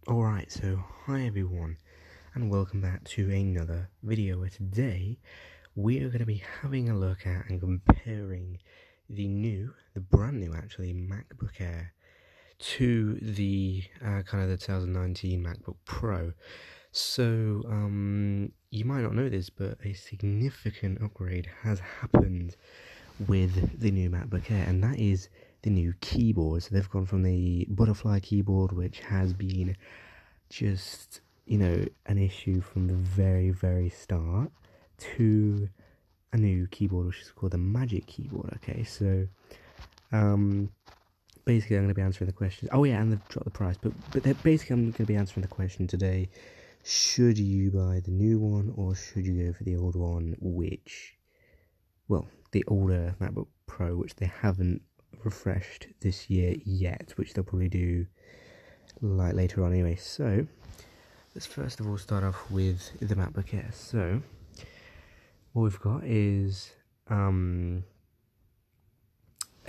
Alright, so hi everyone, and welcome back to another video where today we are going to be having a look at and comparing the brand new actually, MacBook Air to the kind of the 2019 MacBook Pro. So, you might not know this, but a significant upgrade has happened with the new MacBook Air, and that is the new keyboard. So they've gone from the butterfly keyboard, which has been just, an issue from the very start, to a new keyboard which is called the Magic Keyboard. Okay, so basically I'm going to be answering the question. Oh yeah, and they've dropped the price, but basically I'm going to be answering the question today: should you buy the new one or should you go for the old one? The older MacBook Pro, which they haven't refreshed this year yet, which they'll probably do like later on anyway. So let's first of all start off with the MacBook Air. So what we've got is, as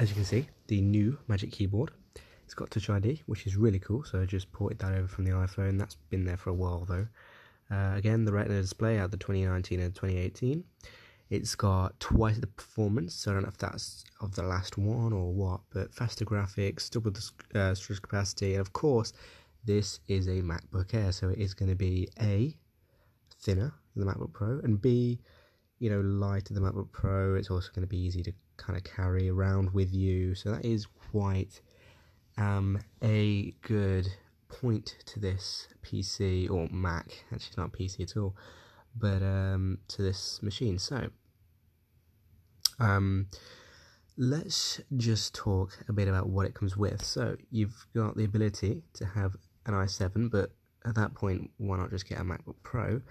you can see, the new Magic Keyboard. It's got Touch ID, which is really cool. So I just ported that over from the iPhone. That's been there for a while though. Again, the Retina display out the 2019 and 2018. It's got twice the performance, so I don't know if that's of the last one or what, but faster graphics, double the storage capacity, and of course, this is a MacBook Air, so it is going to be A, thinner than the MacBook Pro, and B, lighter than the MacBook Pro. It's also going to be easy to kind of carry around with you, so that is quite a good point to this PC, or Mac, actually not PC at all, but to this machine. So let's just talk a bit about what it comes with. So you've got the ability to have an i7, but at that point, why not just get a MacBook Pro?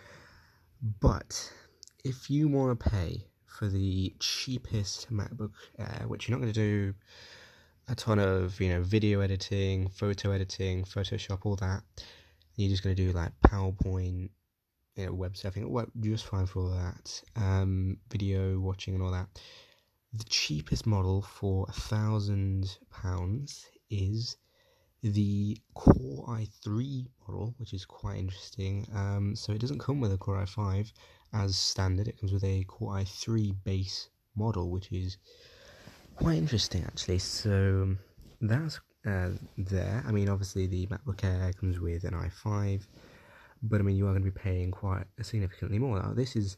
But if you want to pay for the cheapest MacBook Air, which you're not going to do a ton of, video editing, Photoshop, all that, you're just going to do like PowerPoint, web surfing, just fine for all that, video watching and all that. The cheapest model for £1,000 is the Core i3 model, which is quite interesting. So it doesn't come with a Core i5 as standard. It comes with a Core i3 base model, which is quite interesting actually. So that's there. I mean, obviously the MacBook Air comes with an i5, but I mean, you are going to be paying quite significantly more. Now, this is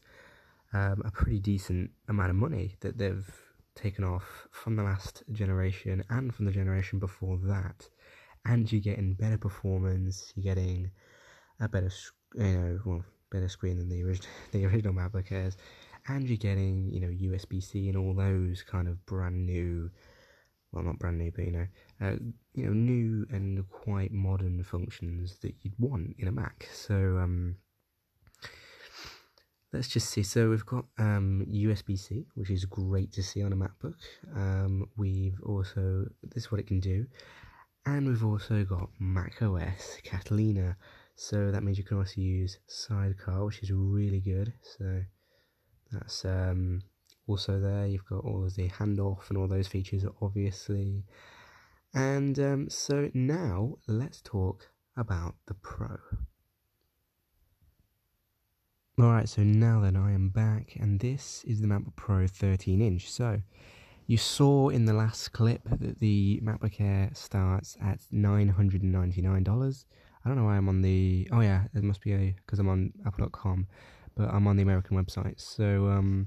a pretty decent amount of money that they've taken off from the last generation and from the generation before that, and you're getting better performance. You're getting a better, better screen than the original MacBook Airs, and you're getting USB-C and all those kind of brand new. Well, not brand new, but new and quite modern functions that you'd want in a Mac. So let's just see. So we've got USB-C, which is great to see on a MacBook. We've also, this is what it can do, and we've also got macOS Catalina. So that means you can also use Sidecar, which is really good. So that's also there. You've got all of the handoff and all those features, obviously. And so now let's talk about the Pro. Alright, so now then I am back, and this is the MacBook Pro 13-inch. So you saw in the last clip that the MacBook Air starts at $999. I don't know why I'm on the... Oh yeah, it must be because I'm on Apple.com, but I'm on the American website. So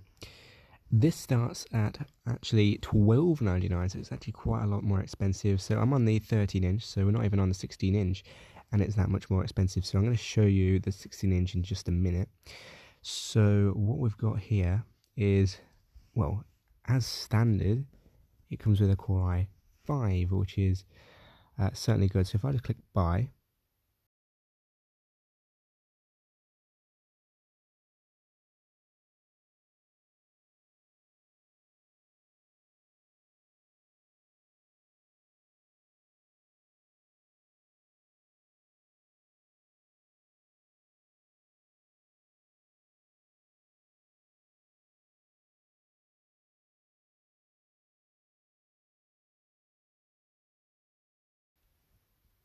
this starts at actually $12.99, so it's actually quite a lot more expensive. So I'm on the 13-inch, so we're not even on the 16-inch, and it's that much more expensive. So I'm going to show you the 16-inch in just a minute. So what we've got here is, well, as standard, it comes with a Core i5, which is certainly good. So if I just click buy,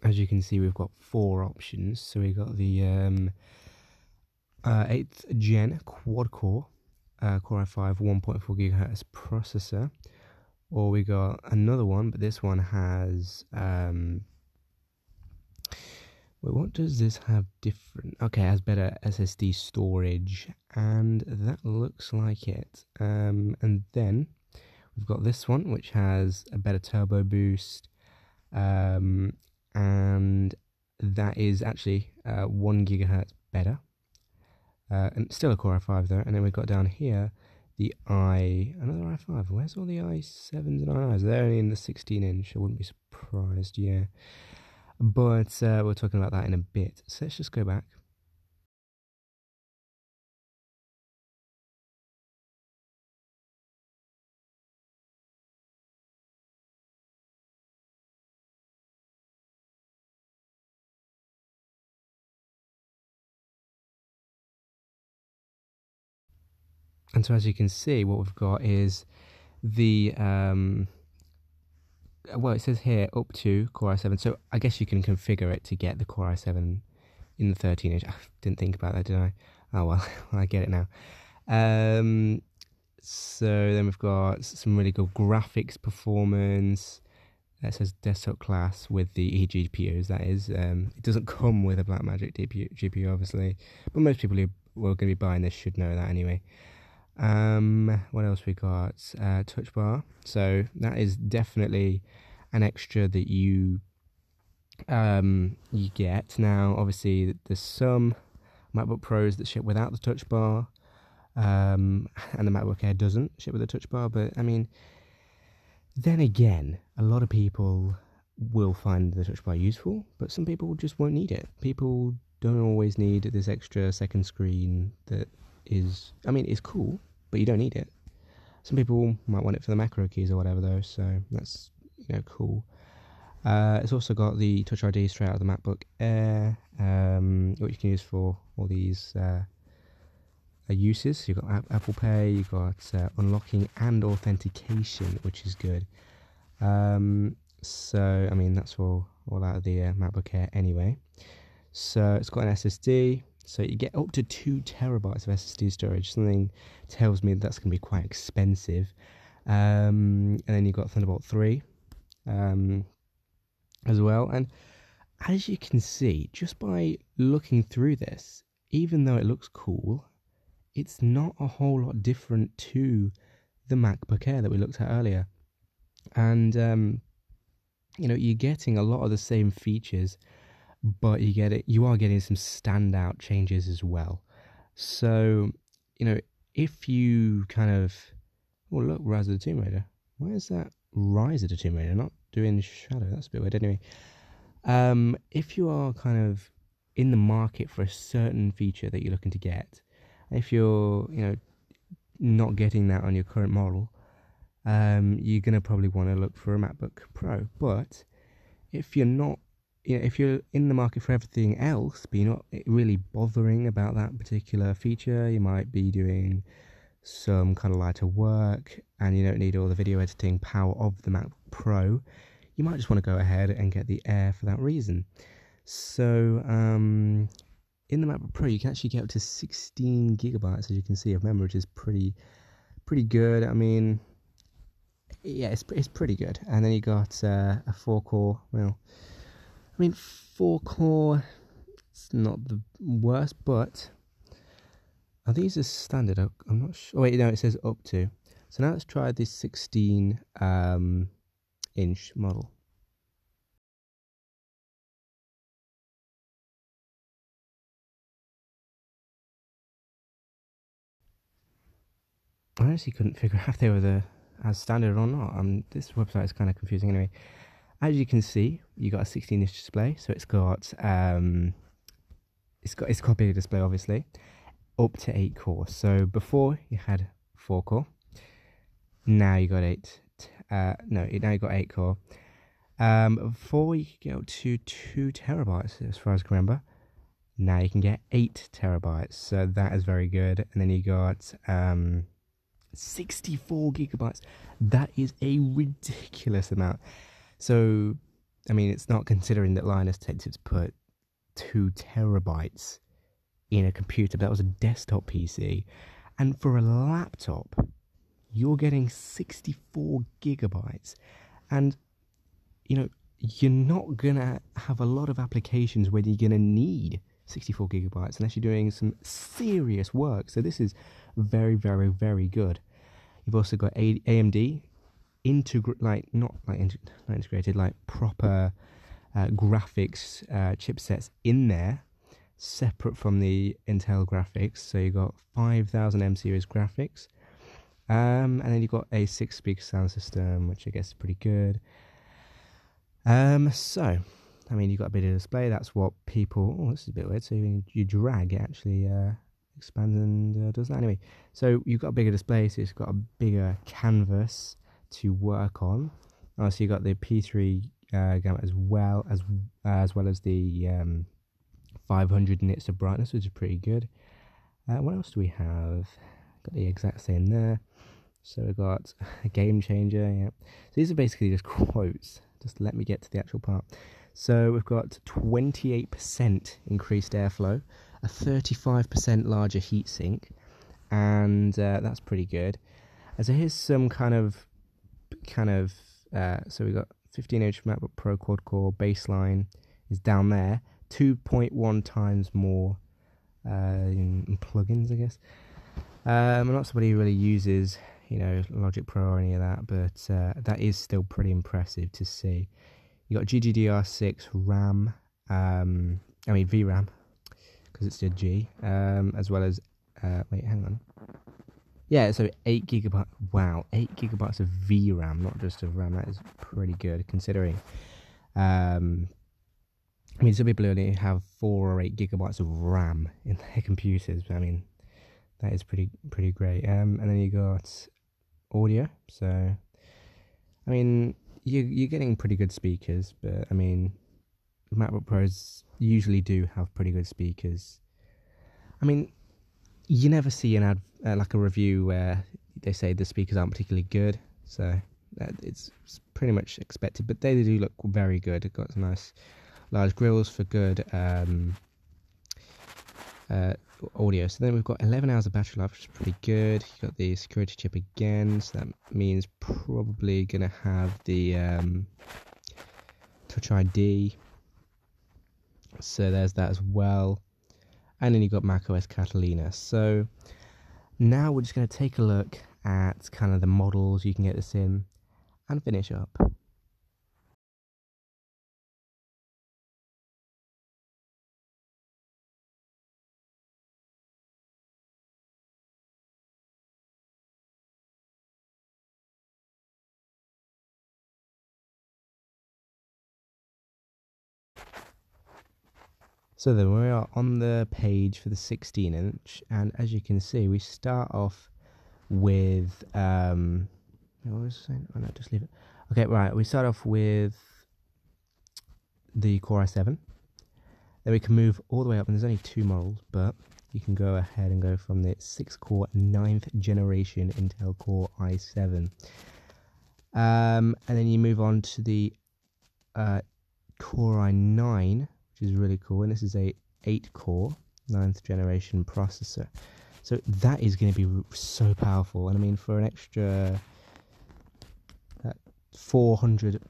as you can see, we've got 4 options. So we got the 8th gen quad core, Core i5 1.4 gigahertz processor, or we got another one, but this one has wait, what does this have different? Okay, it has better SSD storage, and that looks like it. And then we've got this one, which has a better turbo boost, and that is actually 1 gigahertz better, and still a Core i5 though. And then we've got down here another i5. Where's all the i7s and i9s? They're only in the 16-inch. I wouldn't be surprised, yeah. But we're talking about that in a bit. So let's just go back. And so as you can see, what we've got is the, well, it says here up to Core i7. So I guess you can configure it to get the Core i7 in the 13-inch. I didn't think about that, did I? Oh, well, I get it now. So then we've got some really good graphics performance. It says desktop class with the eGPUs, that is. It doesn't come with a Blackmagic GPU, obviously. But most people who are going to be buying this should know that anyway. What else we got? Touch bar. So that is definitely an extra that you get. Now, obviously, there's some MacBook Pros that ship without the touch bar, and the MacBook Air doesn't ship with a touch bar. But I mean, then again, a lot of people will find the touch bar useful, but some people just won't need it. People don't always need this extra second screen that is, I mean, it's cool, but you don't need it. Some people might want it for the macro keys or whatever, though, so that's, cool. It's also got the Touch ID straight out of the MacBook Air, which you can use for all these uses. You've got Apple Pay, you've got unlocking and authentication, which is good. So, I mean, that's all out of the MacBook Air anyway. So it's got an SSD, so you get up to 2 terabytes of SSD storage. Something tells me that's going to be quite expensive. And then you've got Thunderbolt 3 as well. And as you can see, just by looking through this, even though it looks cool, it's not a whole lot different to the MacBook Air that we looked at earlier. And, you're getting a lot of the same features, but you are getting some standout changes as well. So, if you kind of, oh look, Rise of the Tomb Raider. Why is that Rise of the Tomb Raider not doing Shadow? That's a bit weird. Anyway, if you are kind of in the market for a certain feature that you're looking to get, if you're, not getting that on your current model, you're going to probably want to look for a MacBook Pro. But if you're not, if you're in the market for everything else, but you're not really bothering about that particular feature, you might be doing some kind of lighter work and you don't need all the video editing power of the MacBook Pro, you might just want to go ahead and get the Air for that reason. So, in the MacBook Pro, you can actually get up to 16 gigabytes, as you can see, of memory, which is pretty good. I mean, yeah, it's pretty good. And then you got a 4-core. Well, I mean, 4-core, it's not the worst, but are these as standard? I'm not sure. Oh, wait, no, it says up to. So now let's try this 16 inch model. I actually couldn't figure out if they were as standard or not. This website is kind of confusing anyway. As you can see, you got a 16-inch display, so it's got a bigger display, obviously, up to 8 cores. So before you had 4-core, now you got 8. Now you got 8-core. Before you could get up to 2 terabytes, as far as I can remember. Now you can get 8 terabytes, so that is very good. And then you got 64 gigabytes. That is a ridiculous amount. So I mean, it's not considering that Linus takes it to put 2 terabytes in a computer, but that was a desktop PC. And for a laptop, you're getting 64 gigabytes. And, you know, you're not going to have a lot of applications where you're going to need 64 gigabytes unless you're doing some serious work. So this is very, very, very good. You've also got AMD not integrated, like proper graphics chipsets in there, separate from the Intel graphics. So you've got 5000 M series graphics, and then you've got a 6-speaker sound system, which I guess is pretty good. So, I mean, you've got a bit of display. That's what people... Oh, this is a bit weird. So you drag, it actually expands and does that. Anyway, so you've got a bigger display, so it's got a bigger canvas to work on. So you've got the P3 gamut as well as the 500 nits of brightness, which is pretty good. What else do we have? Got the exact same there. So we've got a game changer. Yeah. So these are basically just quotes. Just let me get to the actual part. So we've got 28% increased airflow, a 35% larger heatsink, and that's pretty good. So here's some kind of so we've got 15-inch MacBook Pro quad-core baseline is down there, 2.1 times more in plugins, I guess. I'm not somebody who really uses, Logic Pro or any of that, but that is still pretty impressive to see. You got GDDR6 RAM, VRAM, because it's a G, as well as, wait, hang on. Yeah, so 8 gigabytes, wow, 8 gigabytes of VRAM, not just of RAM. That is pretty good, considering, some people only have 4 or 8 gigabytes of RAM in their computers. I mean, that is pretty great. And then you got audio. So, I mean, you're getting pretty good speakers, but I mean, MacBook Pros usually do have pretty good speakers. I mean, you never see an ad like a review where they say the speakers aren't particularly good, so it's pretty much expected. But they do look very good. They've got some nice large grills for good audio. So then we've got 11 hours of battery life, which is pretty good. You've got the security chip again, so that means probably going to have the Touch ID. So there's that as well. And then you've got macOS Catalina. So now we're just going to take a look at kind of the models you can get this in and finish up. So then we are on the page for the 16-inch, and as you can see, we start off with what was I saying? Oh no, just leave it. Okay, right. We start off with the Core i7. Then we can move all the way up, and there's only 2 models, but you can go ahead and go from the 6-core 9th generation Intel Core i7, and then you move on to the Core i9. Which is really cool, and this is a 8-core 9th generation processor, so that is going to be so powerful. And I mean, for an extra $400,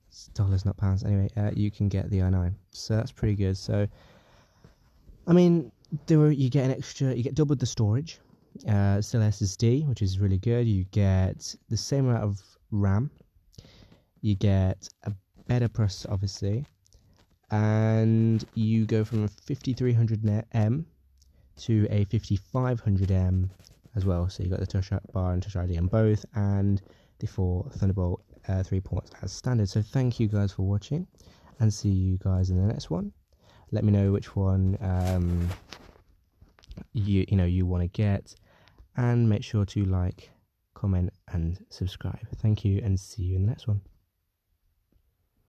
it's dollars not pounds anyway, you can get the i9, so that's pretty good. So I mean, you get doubled the storage, still SSD, which is really good. You get the same amount of RAM, you get a better processor, obviously, and you go from a 5300M to a 5500M as well. So you got the touch bar and touch ID on both, and the 4 Thunderbolt 3 ports as standard. So thank you guys for watching, and see you guys in the next one. Let me know which one you want to get, and make sure to like, comment, and subscribe. Thank you, and see you in the next one.